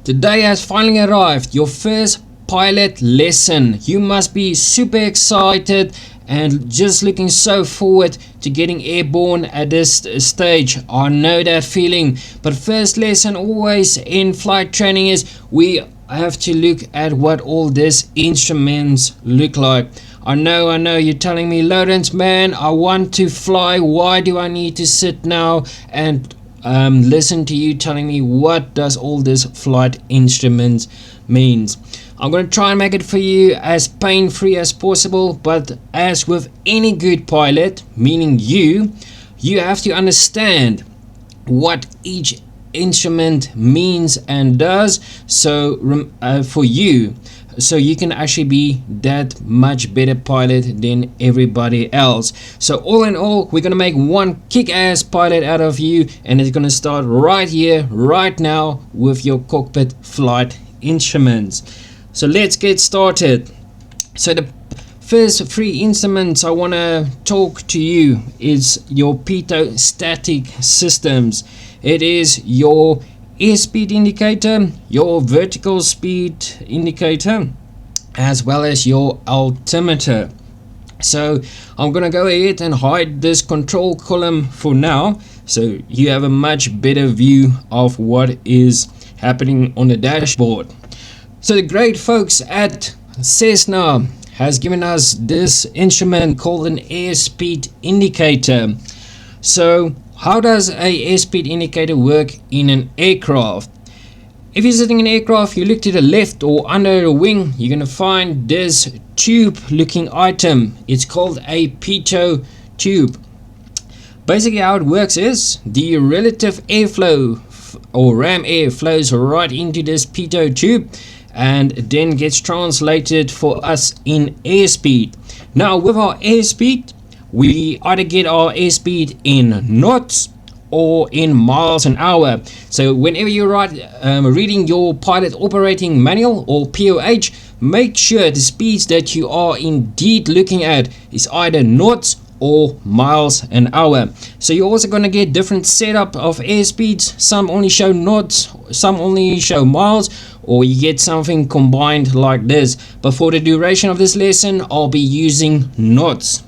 Today has finally arrived, your first pilot lesson. You must be super excited and just looking so forward to getting airborne at this stage. I know that feeling. But first lesson always in flight training is we have to look at what all these instruments look like. I know you're telling me, Lawrence, man, I want to fly. Why do I need to sit now and listen to you telling me what does all this flight instruments means? I'm going to try and make it for you as pain-free as possible, but as with any good pilot, meaning you have to understand what each instrument means and does, so for you, so you can actually be that much better pilot than everybody else. So all in all, we're gonna make one kick-ass pilot out of you, and it's gonna start right here, right now, with your cockpit flight instruments. So let's get started. So the first three instruments I want to talk to you is your pitot static systems. It is your airspeed indicator, your vertical speed indicator, as well as your altimeter. So I'm gonna go ahead and hide this control column for now, so you have a much better view of what is happening on the dashboard. So the great folks at Cessna has given us this instrument called an airspeed indicator. So how does a airspeed indicator work in an aircraft? If you're sitting in an aircraft, you look to the left or under the wing, you're going to find this tube looking item. It's called a pitot tube. Basically how it works is the relative airflow or ram air flows right into this pitot tube and then gets translated for us in airspeed. Now with our airspeed, we either get our airspeed in knots or in miles an hour. So whenever you're reading your pilot operating manual or POH, make sure the speeds that you are indeed looking at is either knots or miles an hour. So you're also going to get different setup of airspeeds. Some only show knots, some only show miles, or you get something combined like this. But for the duration of this lesson, I'll be using knots.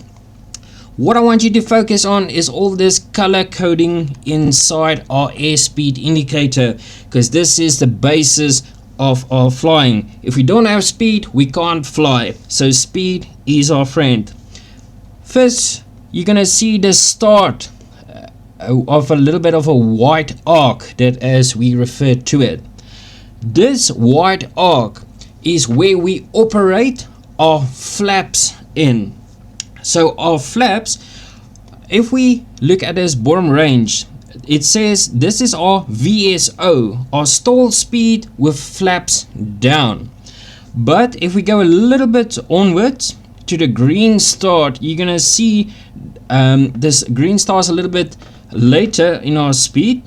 What I want you to focus on is all this color coding inside our airspeed indicator, because this is the basis of our flying. If we don't have speed, we can't fly. So speed is our friend. First, you're gonna see the start of a little bit of a white arc, that as we refer to it. This white arc is where we operate our flaps in. So our flaps, if we look at this bottom range, it says this is our VSO, our stall speed with flaps down. But if we go a little bit onwards to the green start, you're gonna see this green star is a little bit later in our speed.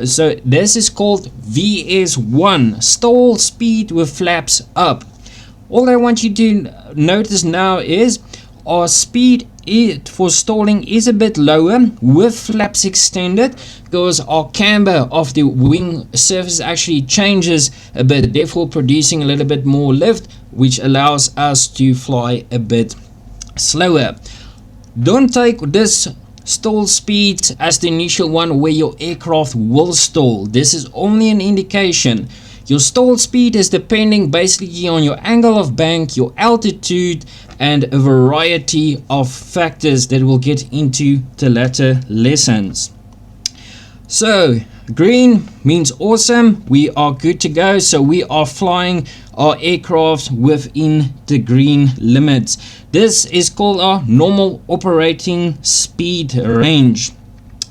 So this is called VS1, stall speed with flaps up. All I want you to notice now is our speed for stalling is a bit lower with flaps extended, because our camber of the wing surface actually changes a bit, therefore producing a little bit more lift, which allows us to fly a bit slower. Don't take this stall speed as the initial one where your aircraft will stall. This is only an indication. Your stall speed is depending basically on your angle of bank, your altitude, and a variety of factors that we'll get into the latter lessons. So green means awesome, we are good to go. So we are flying our aircraft within the green limits. This is called our normal operating speed range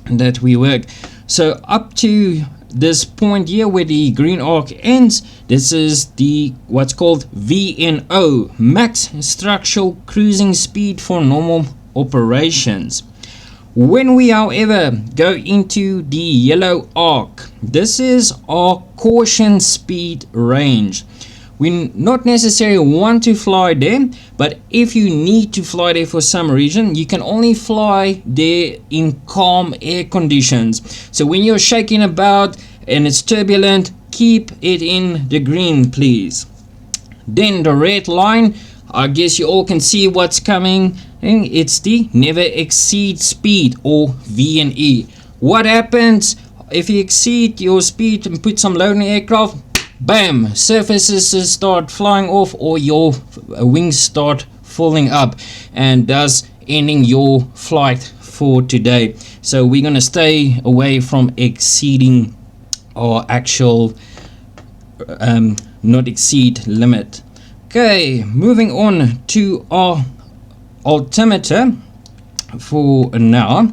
that we work. So up to this point here where the green arc ends, this is the what's called VNO, max structural cruising speed for normal operations. When we however go into the yellow arc, this is our caution speed range. We not necessarily want to fly there, but if you need to fly there for some reason, you can only fly there in calm air conditions. So when you're shaking about and it's turbulent, keep it in the green, please. Then the red line, I guess you all can see what's coming. It's the never exceed speed, or V&E. What happens if you exceed your speed and put some load in the aircraft? Bam! Surfaces start flying off, or your wings start falling up, and thus ending your flight for today. So we're gonna stay away from exceeding our actual not exceed limit. Okay, moving on to our altimeter for now.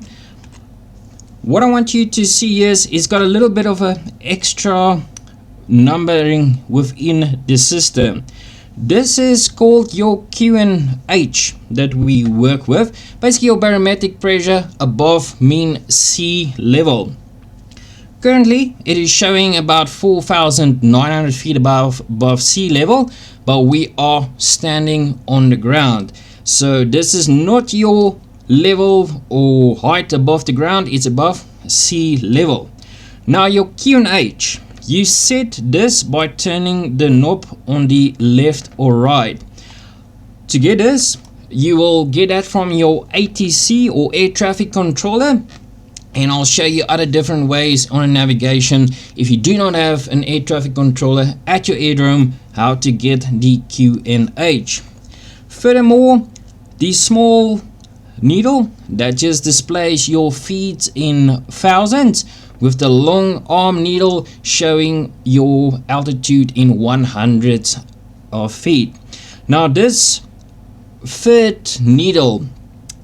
What I want you to see is it's got a little bit of an extra numbering within the system. This is called your QNH that we work with. Basically your barometric pressure above mean sea level. Currently it is showing about 4,900 feet above sea level, but we are standing on the ground. So this is not your level or height above the ground, it's above sea level. Now your QNH, you set this by turning the knob on the left or right. To get this, you will get that from your ATC or air traffic controller, and I'll show you other different ways on a navigation if you do not have an air traffic controller at your aerodrome, how to get the QNH. Furthermore, the small needle that just displays your feet in thousands, with the long arm needle showing your altitude in 100 of feet. Now this third needle,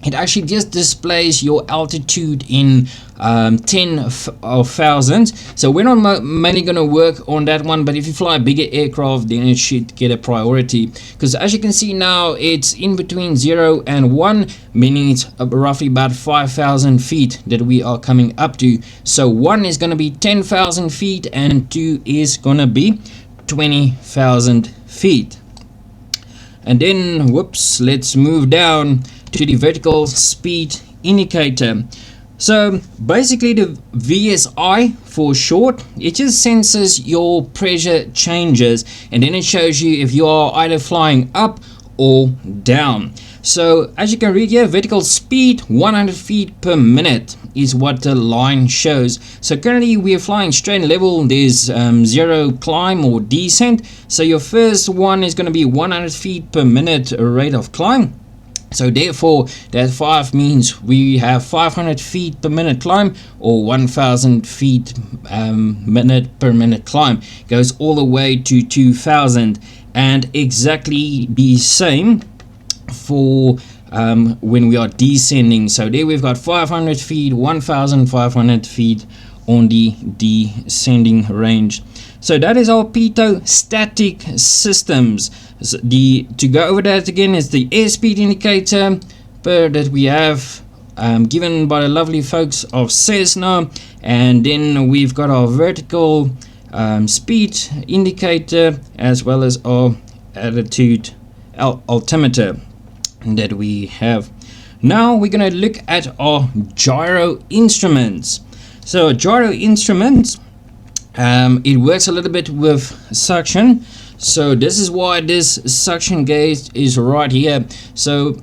it actually just displays your altitude in 10 of thousands. So we're not mainly going to work on that one, but if you fly a bigger aircraft, then it should get a priority, because as you can see now, it's in between 0 and 1, meaning it's roughly about 5,000 feet that we are coming up to. So 1 is going to be 10,000 feet and 2 is going to be 20,000 feet. And then, whoops, let's move down to the vertical speed indicator. So basically the VSI for short, it just senses your pressure changes, and then it shows you if you are either flying up or down. So as you can read here, vertical speed 100 feet per minute is what the line shows. So currently we are flying straight and level. There's 0 climb or descent. So your first one is going to be 100 feet per minute rate of climb. So therefore that 5 means we have 500 feet per minute climb, or 1000 feet minute per minute climb. Goes all the way to 2000, and exactly the same for when we are descending. So there we've got 500 feet, 1500 feet on the descending range. So that is our pitot static systems. So to go over that again is the airspeed indicator that we have given by the lovely folks of Cessna, and then we've got our vertical speed indicator, as well as our altitude altimeter that we have. Now we're going to look at our gyro instruments. So gyro instruments, it works a little bit with suction. So this is why this suction gauge is right here. So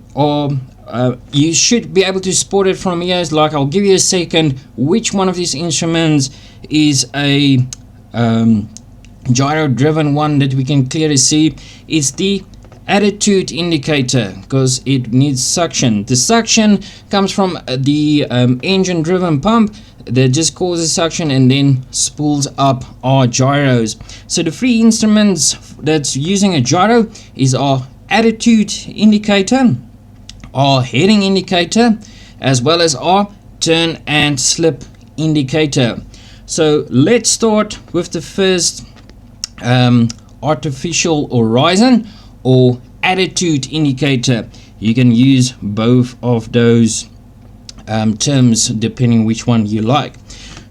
you should be able to spot it from here. It's like, I'll give you a second, which one of these instruments is a gyro driven one that we can clearly see. It's the attitude indicator, because it needs suction. The suction comes from the engine driven pump that just causes suction and then spools up our gyros. So the 3 instruments that's using a gyro is our attitude indicator, our heading indicator, as well as our turn and slip indicator. So let's start with the first artificial horizon or attitude indicator. You can use both of those terms depending which one you like.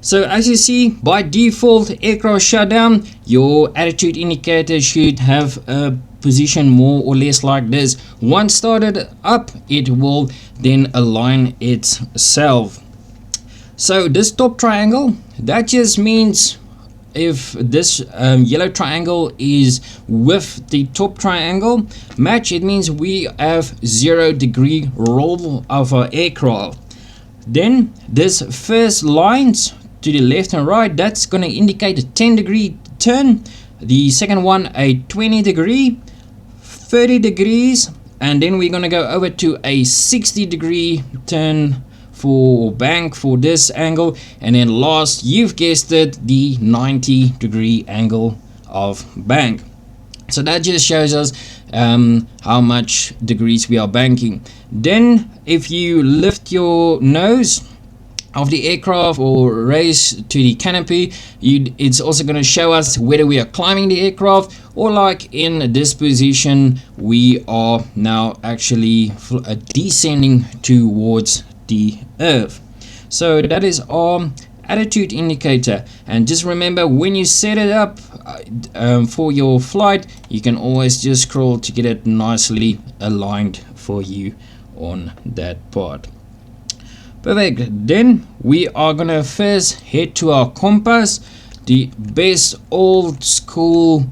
So as you see, by default aircraft shutdown, your attitude indicator should have a position more or less like this. Once started up, it will then align itself. So this top triangle, that just means if this yellow triangle is with the top triangle match, it means we have 0-degree roll of our aircraft. Then this first lines to the left and right, that's going to indicate a 10-degree turn. The second one a 20-degree, 30 degrees, and then we're going to go over to a 60-degree turn for bank for this angle, and then last, you've guessed it, the 90-degree angle of bank. So that just shows us how much degrees we are banking. Then if you lift your nose of the aircraft or raise to the canopy, it's also going to show us whether we are climbing the aircraft, or like in this position we are now actually descending towards the earth. So that is our attitude indicator, and just remember, when you set it up for your flight, you can always just scroll to get it nicely aligned for you on that part. Perfect. Then we are gonna first head to our compass, the best old school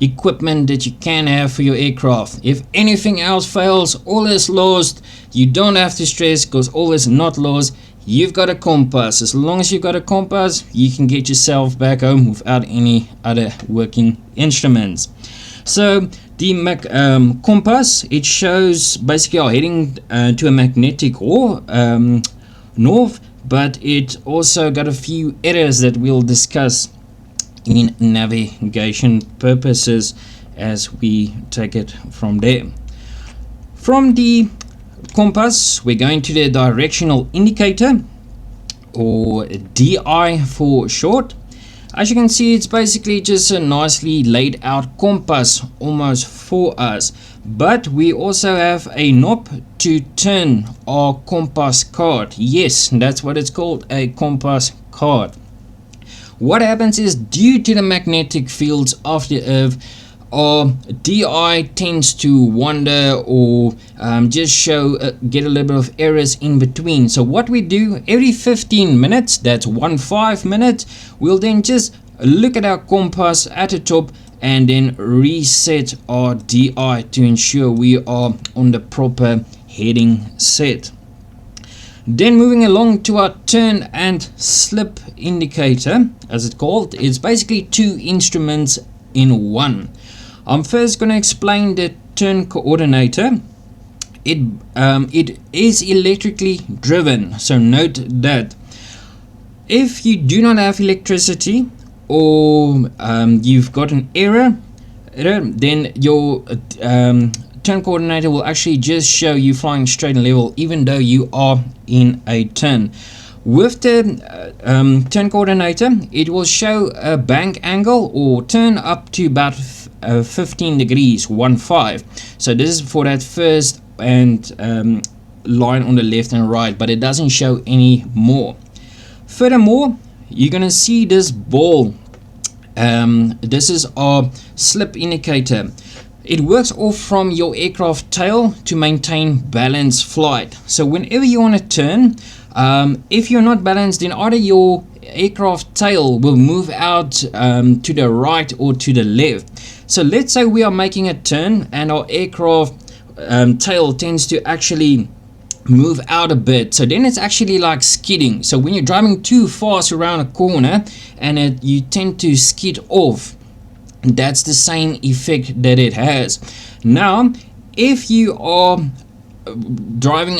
equipment that you can have for your aircraft. If anything else fails, all is lost. You don't have to stress, because all is not lost. You've got a compass. As long as you've got a compass, you can get yourself back home without any other working instruments. So the compass, it shows basically our heading to a magnetic or north, but it also got a few errors that we'll discuss in navigation purposes as we take it from there. From the compass, we're going to the directional indicator, or DI for short. As you can see, it's basically just a nicely laid out compass almost for us, but we also have a knob to turn our compass card. Yes, that's what it's called, a compass card. What happens is, due to the magnetic fields of the earth, our DI tends to wander or just show get a little bit of errors in between. So what we do, every 15 minutes, that's 15 minutes, we'll then just look at our compass at the top and then reset our DI to ensure we are on the proper heading set. Then moving along to our turn and slip indicator, as it's called. It's basically two instruments in one. I'm first going to explain the turn coordinator. It is electrically driven, so note that if you do not have electricity, or you've got an error, then your turn coordinator will actually just show you flying straight and level, even though you are in a turn. With the turn coordinator, it will show a bank angle or turn up to about 15 degrees, 15. So this is for that first and line on the left and right, but it doesn't show any more. Furthermore, you're gonna see this ball. This is our slip indicator. It works off from your aircraft tail to maintain balanced flight. So whenever you want to turn, if you're not balanced, then either your aircraft tail will move out to the right or to the left. So let's say we are making a turn and our aircraft tail tends to actually move out a bit, so then it's actually like skidding. So when you're driving too fast around a corner and you tend to skid off, that's the same effect that it has. Now if you are driving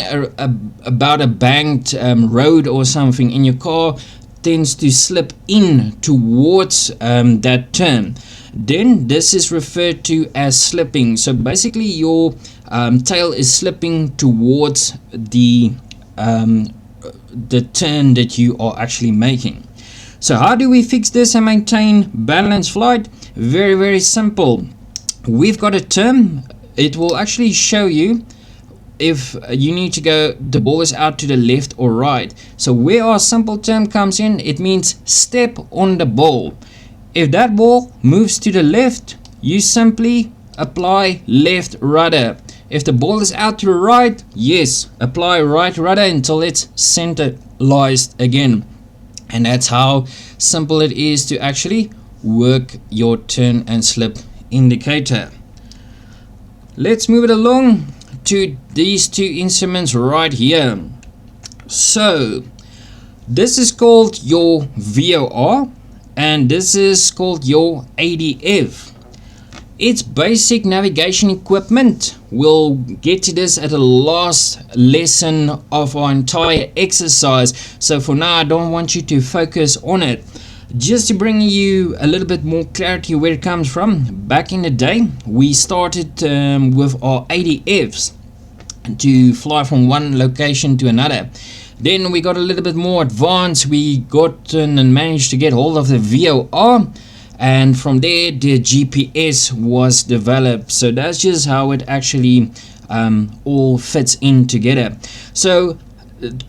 about a banked road or something, and your car tends to slip in towards that turn, then this is referred to as slipping. So basically your tail is slipping towards the turn that you are actually making. So how do we fix this and maintain balanced flight? Very, very simple. We've got a term. It will actually show you if you need to go, the ball is out to the left or right. So where our simple term comes in, it means step on the ball. If that ball moves to the left, you simply apply left rudder. If the ball is out to the right, yes, apply right rudder until it's centralized again. And that's how simple it is to actually work your turn and slip indicator. Let's move it along to these two instruments right here. So this is called your VOR and this is called your ADF. It's basic navigation equipment. We'll get to this at the last lesson of our entire exercise. So for now, I don't want you to focus on it. Just to bring you a little bit more clarity where it comes from. Back in the day, we started with our ADFs to fly from one location to another. Then we got a little bit more advanced. We got and managed to get hold of the VOR. And from there the GPS was developed. So that's just how it actually all fits in together. So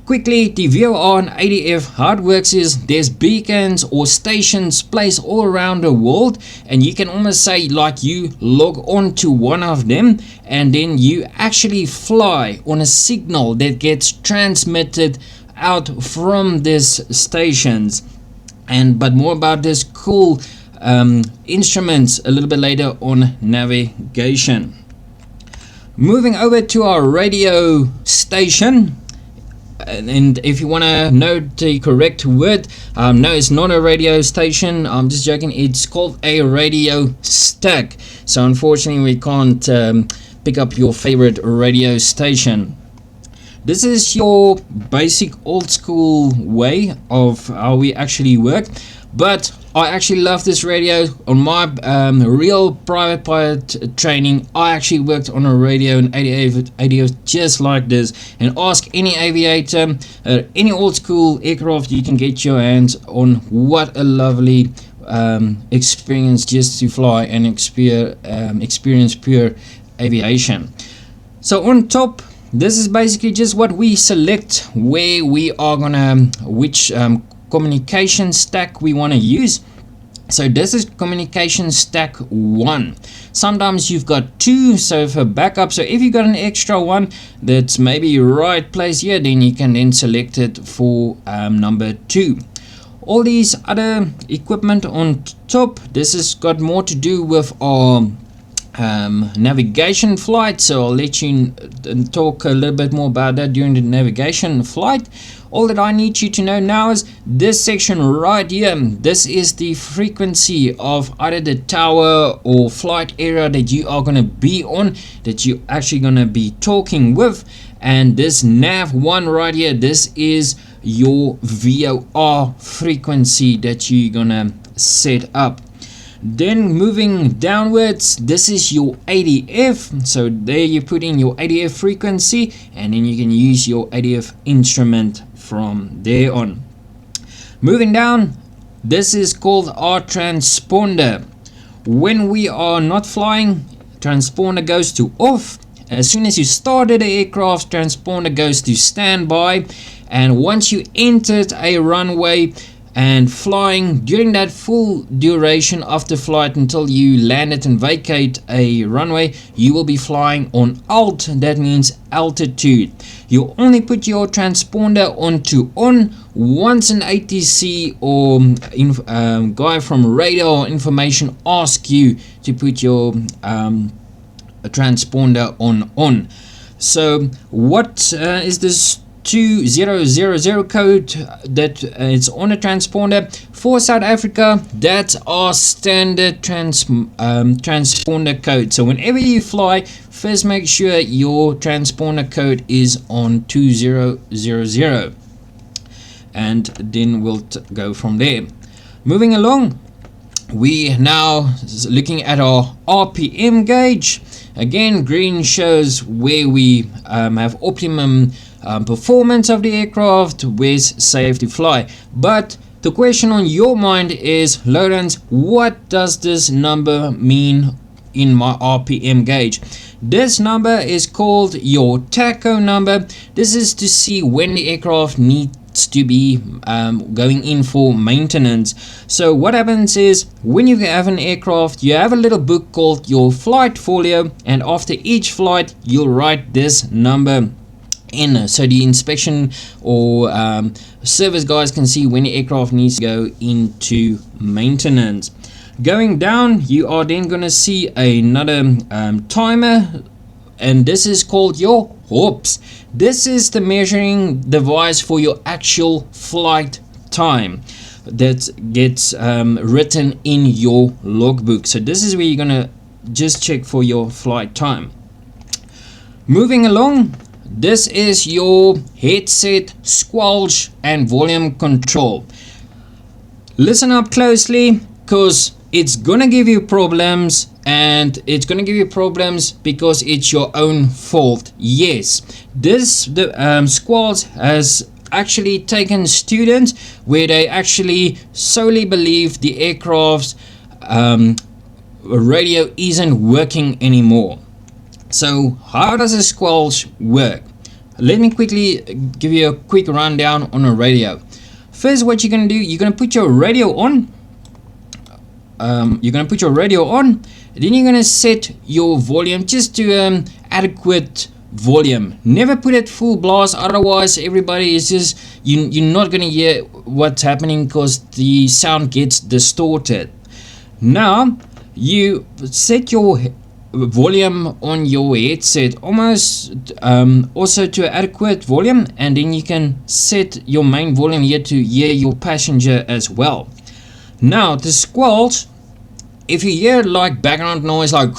quickly, the VOR and ADF, how it works is there's beacons or stations placed all around the world, and you can almost say like you log on to one of them and then you actually fly on a signal that gets transmitted out from these stations. But more about this cool instruments a little bit later on navigation. Moving over to our radio station, and if you want to know the correct word, no, it's not a radio station, I'm just joking, it's called a radio stack. So unfortunately we can't pick up your favorite radio station. This is your basic old school way of how we actually work, but I actually love this radio. On my real private pilot training, I actually worked on a radio and ADF just like this. And ask any aviator, any old school aircraft you can get your hands on. What a lovely experience just to fly and experience pure aviation. So on top, this is basically just what we select, where we are gonna, which communication stack we want to use. So this is communication stack 1. Sometimes you've got 2, so for backup, so if you got an extra one that's maybe right place here, then you can then select it for number 2. All these other equipment on top, this has got more to do with our navigation flight, so I'll let you talk a little bit more about that during the navigation flight. All that I need you to know now is this section right here. This is the frequency of either the tower or flight area that you are going to be on, that you're actually going to be talking with. And this nav 1 right here, this is your VOR frequency that you're going to set up. Then moving downwards, this is your ADF. So there you put in your ADF frequency, and then you can use your ADF instrument from there on. Moving down, this is called our transponder. When we are not flying, transponder goes to off. As soon as you started the aircraft, transponder goes to standby. And once you entered a runway and flying during that full duration of the flight until you landed and vacate a runway, you will be flying on alt. That means altitude. You only put your transponder onto on once an ATC or guy from radar information asks you to put your transponder on. So what is this 2000 code that it's on a transponder for South Africa? That's our standard transponder code. So whenever you fly, first make sure your transponder code is on 2000, and then we'll go from there. Moving along, we now looking at our RPM gauge. Again, green shows where we have optimum performance of the aircraft, where's safe to fly. But the question on your mind is, Lawrence, what does this number mean in my RPM gauge? This number is called your tacho number. This is to see when the aircraft needs to be going in for maintenance. So what happens is, when you have an aircraft, you have a little book called your flight folio, and after each flight you'll write this number in, so the inspection or service guys can see when the aircraft needs to go into maintenance. Going down, you are then going to see another timer, and this is called your HOPS. This is the measuring device for your actual flight time that gets written in your logbook. So this is where you're going to just check for your flight time. Moving along, this is your headset squelch and volume control. Listen up closely, because it's gonna give you problems, and it's gonna give you problems because it's your own fault. Yes, this squelch has actually taken students where they actually solely believe the aircraft's radio isn't working anymore. So how does a squelch work? Let me quickly give you a quick rundown on a radio. First, what you're going to do, you're going to put your radio on. Then you're going to set your volume just to adequate volume. Never put it full blast, otherwise everybody is just, you're not going to hear what's happening because the sound gets distorted. Now, you set your volume on your headset almost also to adequate volume, and then you can set your main volume here to hear your passenger as well. Now the squelch, if you hear like background noise like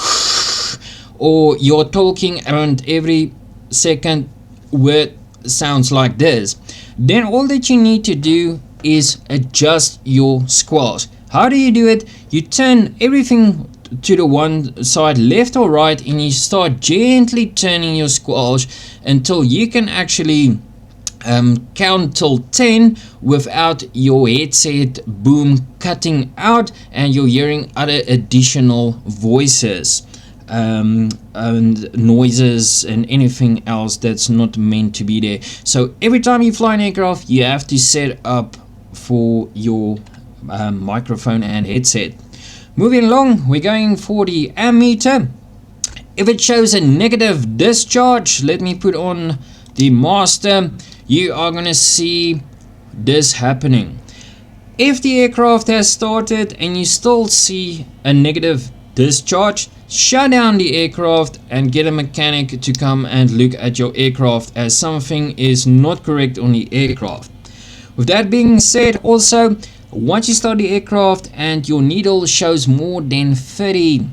or you're talking around every second word sounds like this, then all that you need to do is adjust your squelch. How do you do it? You turn everything to the one side, left or right, and you start gently turning your squelch until you can actually count till 10 without your headset boom cutting out and you're hearing other additional voices and noises and anything else that's not meant to be there. So every time you fly an aircraft, you have to set up for your microphone and headset. Moving along, we're going for the ammeter. If it shows a negative discharge, let me put on the master, you are going to see this happening. If the aircraft has started and you still see a negative discharge, shut down the aircraft and get a mechanic to come and look at your aircraft, as something is not correct on the aircraft. With that being said, also, once you start the aircraft and your needle shows more than 30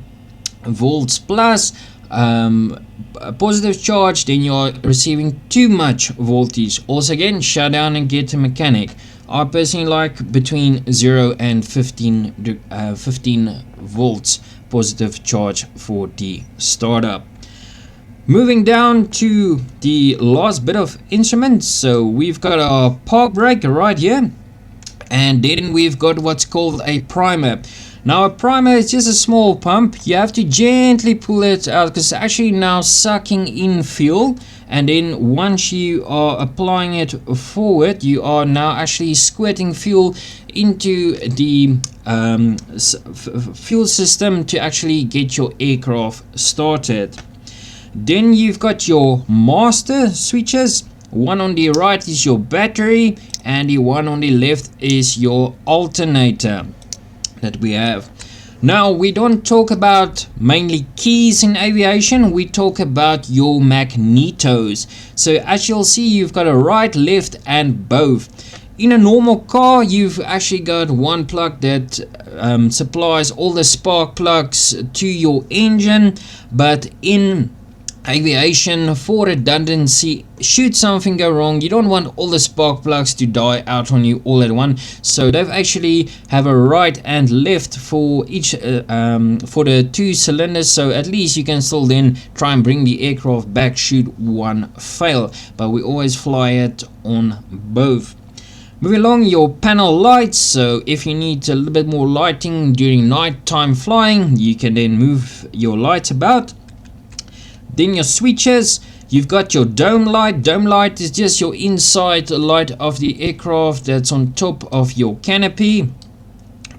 volts plus a positive charge, then you are receiving too much voltage. Also again, shut down and get a mechanic. I personally like between 0 and 15 volts positive charge for the startup. Moving down to the last bit of instruments, so we've got our park brake right here, and then we've got what's called a primer. Now a primer is just a small pump. You have to gently pull it out because it's actually now sucking in fuel, and then once you are applying it forward, you are now actually squirting fuel into the fuel system to actually get your aircraft started. Then you've got your master switches. One on the right is your battery, and the one on the left is your alternator that we have. Now we don't talk about mainly keys in aviation, we talk about your magnetos. So as you'll see, you've got a right, left and both. In a normal car, you've actually got one plug that supplies all the spark plugs to your engine, but in aviation, for redundancy, should something go wrong, you don't want all the spark plugs to die out on you all at once. So they've actually have a right and left for each for the two cylinders, so at least you can still then try and bring the aircraft back should one fail, but we always fly it on both. Moving along, your panel lights. So if you need a little bit more lighting during nighttime flying, you can then move your lights about. Then your switches, you've got your dome light. Dome light is just your inside light of the aircraft that's on top of your canopy.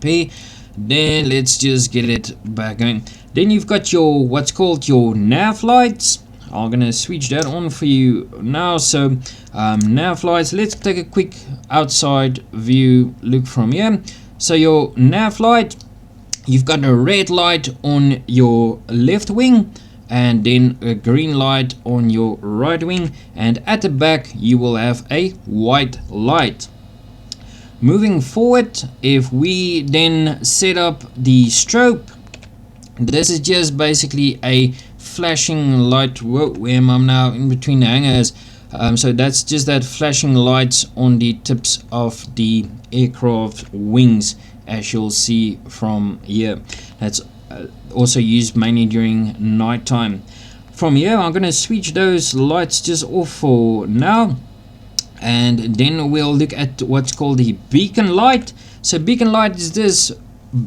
Then let's just get it back going. Then you've got your what's called your nav lights. I'm gonna switch that on for you now. So nav lights, let's take a quick outside view look from here. So your nav light, you've got a red light on your left wing and then a green light on your right wing, and at the back you will have a white light. Moving forward, if we then set up the strobe, this is just basically a flashing light. Whoa, where am I now? In between the hangers. So that's just that flashing lights on the tips of the aircraft wings, as you'll see from here. That's also used mainly during night time. From here, I'm going to switch those lights just off for now, and then we'll look at what's called the beacon light. So beacon light is this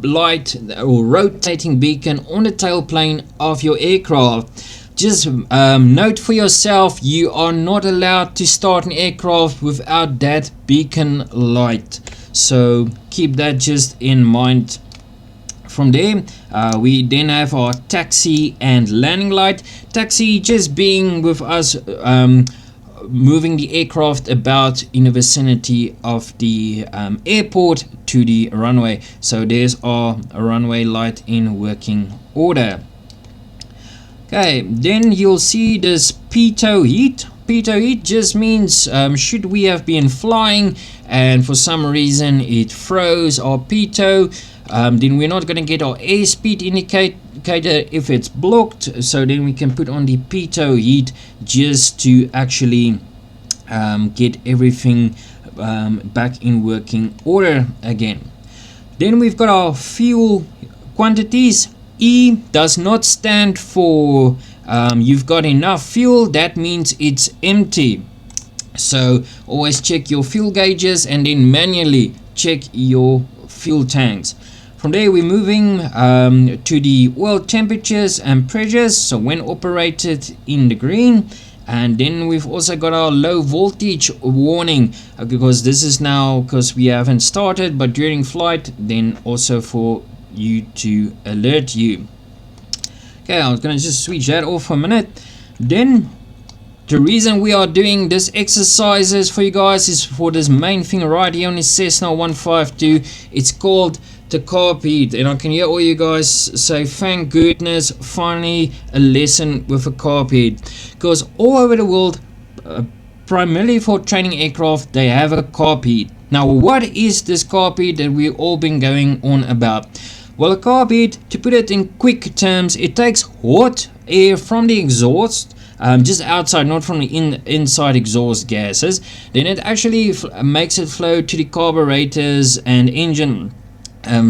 light or rotating beacon on the tailplane of your aircraft. Just note for yourself, you are not allowed to start an aircraft without that beacon light, so keep that just in mind. From there, we then have our taxi and landing light. Taxi just being with us moving the aircraft about in the vicinity of the airport to the runway. So there's our runway light in working order. Okay, then you'll see this pitot heat. Pitot heat just means should we have been flying and for some reason it froze our pitot, then we're not going to get our airspeed indicator if it's blocked. So then we can put on the pitot heat just to actually get everything back in working order again. Then we've got our fuel quantities. E does not stand for you've got enough fuel, that means it's empty. So always check your fuel gauges and then manually check your fuel tanks. From there we're moving to the oil temperatures and pressures, so when operated in the green. And then we've also got our low voltage warning, because this is now because we haven't started, but during flight, then also for you to alert you. Okay, I was gonna just switch that off for a minute. Then the reason we are doing this exercises for you guys is for this main thing right here on the Cessna 152. It's called the carb heat, and I can hear all you guys say, thank goodness, finally a lesson with a carb heat, because all over the world, primarily for training aircraft, they have a carb heat. Now what is this carb heat that we've all been going on about? Well, a carb heat, to put it in quick terms, it takes hot air from the exhaust, just outside, not from the inside exhaust gases, then it actually makes it flow to the carburetors and engine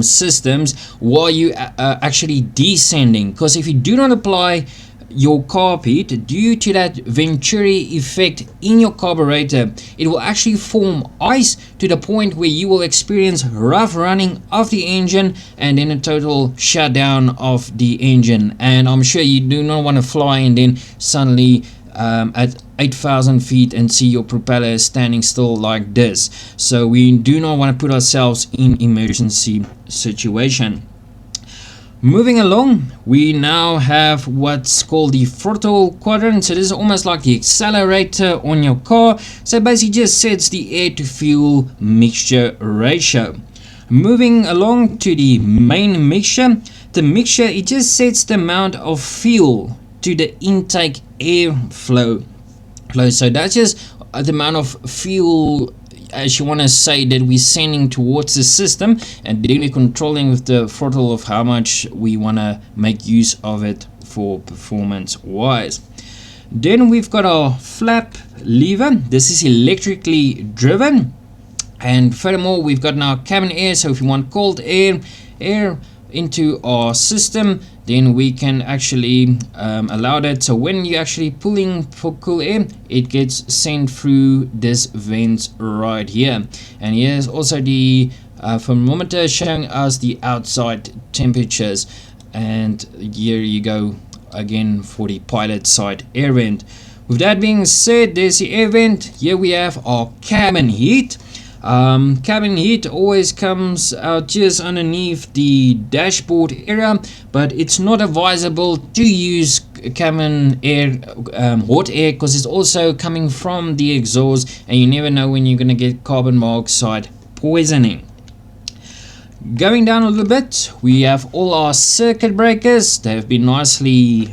systems while you actually descending. Because if you do not apply your carb heat, due to that Venturi effect in your carburetor, it will actually form ice to the point where you will experience rough running of the engine and then a total shutdown of the engine. And I'm sure you do not want to fly and then suddenly at 8,000 feet and see your propeller standing still like this. So we do not want to put ourselves in emergency situation. Moving along, we now have what's called the throttle quadrant. So this is almost like the accelerator on your car. So it basically just sets the air to fuel mixture ratio. Moving along to the main mixture. The mixture, it just sets the amount of fuel to the intake airflow. So that's just the amount of fuel, as you want to say, that we're sending towards the system, and then we're controlling with the throttle of how much we want to make use of it for performance wise. Then we've got our flap lever. This is electrically driven, and furthermore we've got now cabin air. So if you want cold air into our system, then we can actually allow that. So when you're actually pulling for cool air, it gets sent through this vent right here. And here's also the thermometer showing us the outside temperatures. And here you go again for the pilot side air vent. With that being said, there's the air vent. Here we have our cabin heat. Cabin heat always comes out just underneath the dashboard area, but it's not advisable to use cabin air, hot air, because it's also coming from the exhaust, and you never know when you're going to get carbon monoxide poisoning. Going down a little bit, we have all our circuit breakers. They have been nicely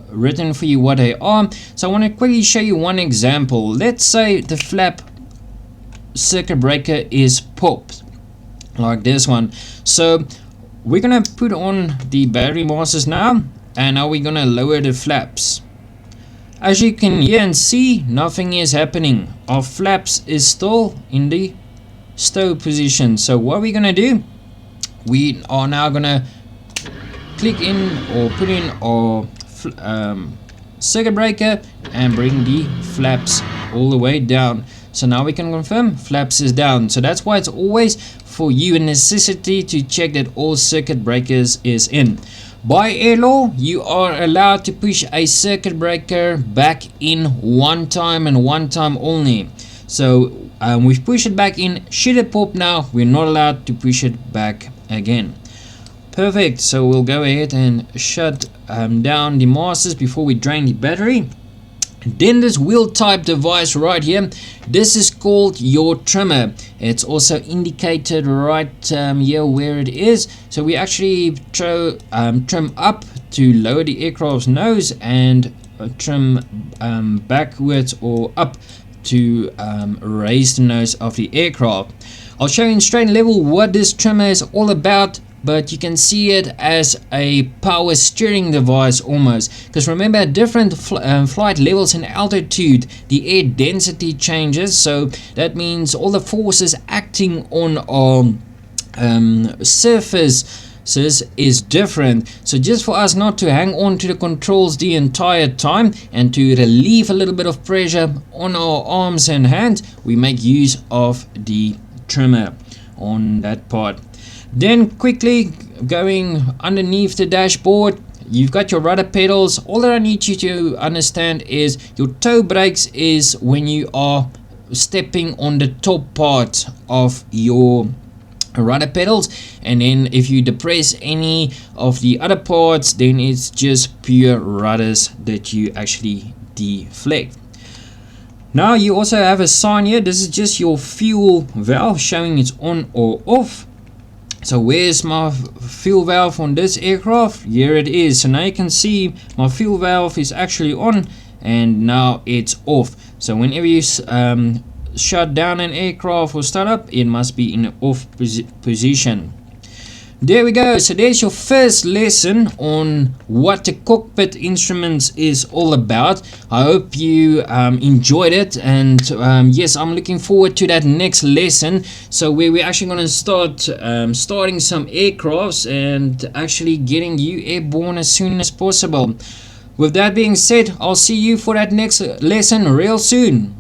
written for you what they are. So I want to quickly show you one example. Let's say the flap circuit breaker is popped like this one. So we're gonna put on the battery masters now, and now we're gonna lower the flaps. As you can hear and see, nothing is happening. Our flaps is still in the stow position. So what we're gonna do, we are now gonna click in or put in our circuit breaker and bring the flaps all the way down. So now we can confirm flaps is down. So that's why it's always for you a necessity to check that all circuit breakers is in. By air law, you are allowed to push a circuit breaker back in one time and one time only. So we've pushed it back in. Should it pop now, we're not allowed to push it back again. Perfect. So we'll go ahead and shut down the masters before we drain the battery. Then this wheel type device right here, this is called your trimmer. It's also indicated right here where it is. So we actually trim up to lower the aircraft's nose, and trim backwards or up to raise the nose of the aircraft. I'll show you in straight and level what this trimmer is all about, but you can see it as a power steering device almost, because remember at different flight levels and altitude the air density changes, so that means all the forces acting on our surfaces is different. So just for us not to hang on to the controls the entire time and to relieve a little bit of pressure on our arms and hands, we make use of the trimmer on that part. Then quickly going underneath the dashboard, you've got your rudder pedals. All that I need you to understand is your toe brakes is when you are stepping on the top part of your rudder pedals, and then if you depress any of the other parts, then it's just pure rudders that you actually deflect. Now you also have a sign here. This is just your fuel valve showing it's on or off. So where's my fuel valve on this aircraft? Here it is. So now you can see my fuel valve is actually on, and now it's off. So whenever you shut down an aircraft or start up, it must be in an off position. There we go. So there's your first lesson on what the cockpit instruments is all about. I hope you enjoyed it, and yes, I'm looking forward to that next lesson. So we're actually going to start starting some aircrafts and actually getting you airborne as soon as possible. With that being said, I'll see you for that next lesson real soon.